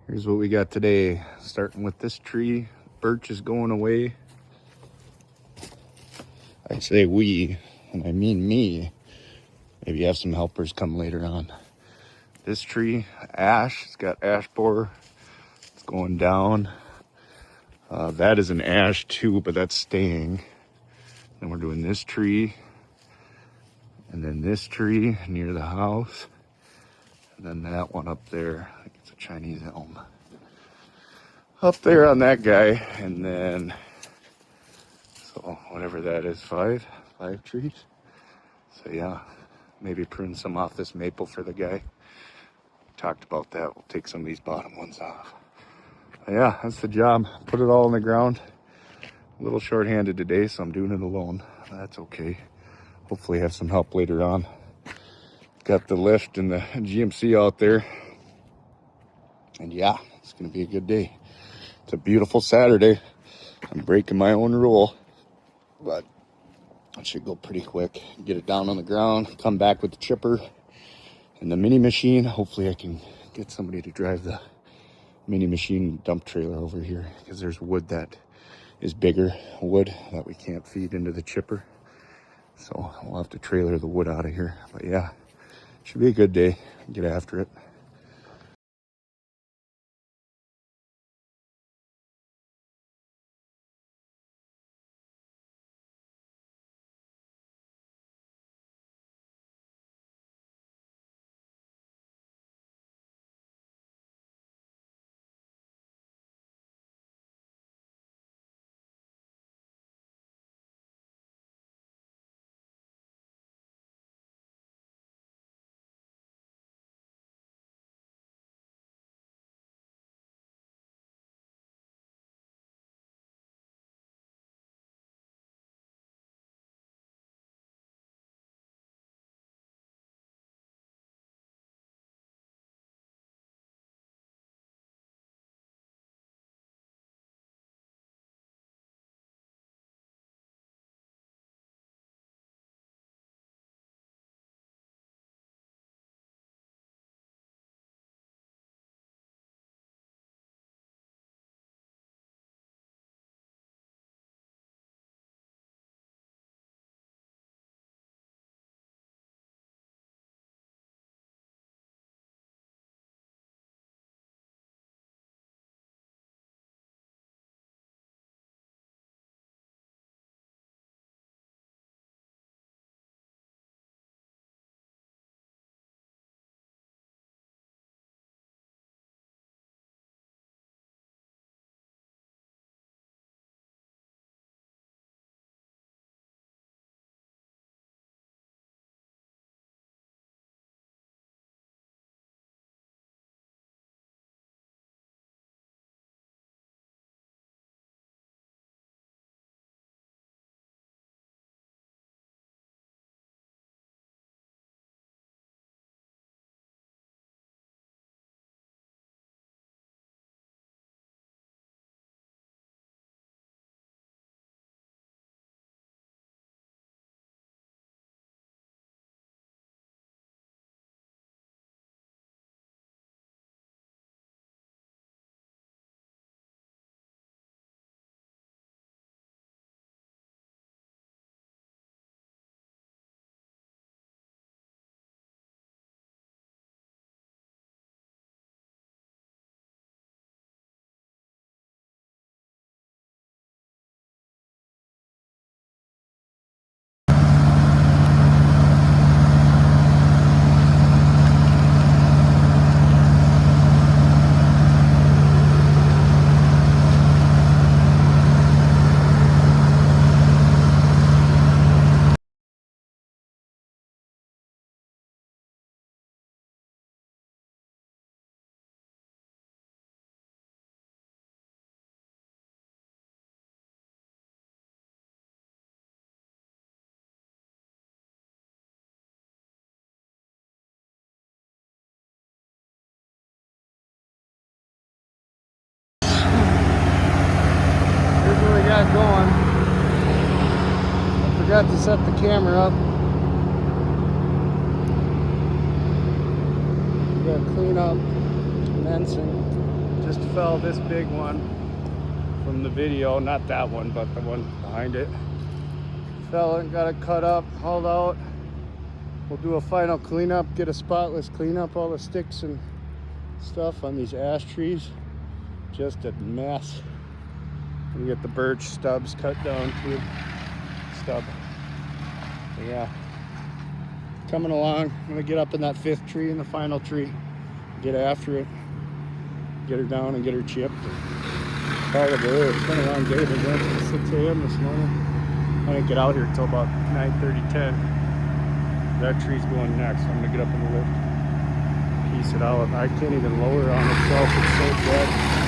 Here's what we got today. Starting with this tree. Birch is going away. I say we, and I mean me. Maybe have some helpers come later on. This tree, ash, it's got ash borer. It's going down. That is an ash too, but that's staying. Then we're doing this tree. And then this tree near the house. And then that one up there. I think it's a Chinese elm. Up there on that guy. And then, so whatever that is, five trees. So yeah, maybe prune some off this maple for the guy. Talked about that. We'll take some of these bottom ones off. But yeah, that's the job. Put it all in the ground. A little short-handed today, so I'm doing it alone. That's okay. Hopefully have some help later on. Got the lift and the GMC out there. And yeah, it's gonna be a good day. It's a beautiful Saturday. I'm breaking my own rule, but it should go pretty quick. Get it down on the ground, come back with the chipper and the mini machine. Hopefully I can get somebody to drive the mini machine dump trailer over here, because there's wood that is bigger wood that we can't feed into the chipper. So we'll have to trailer the wood out of here. But yeah, should be a good day. Get after it. Got going. I forgot to set the camera up. We gotta clean up commencing. Just fell this big one from the video, not that one, but the one behind it. Fell and got it cut up, hauled out. We'll do a final cleanup, get a spotless cleanup, all the sticks and stuff on these ash trees. Just a mess. We get the birch stubs cut down too. Stub. But yeah. Coming along. I'm gonna get up in that 5th tree and the final tree. Get after it. Get her down and get her chipped. Call it good. It's been a long day. We're going to 6 a.m. this morning. I didn't get out here until about 9:30, 10. That tree's going next. I'm gonna get up in the lift, piece it out. I can't even lower on itself. It's so dead.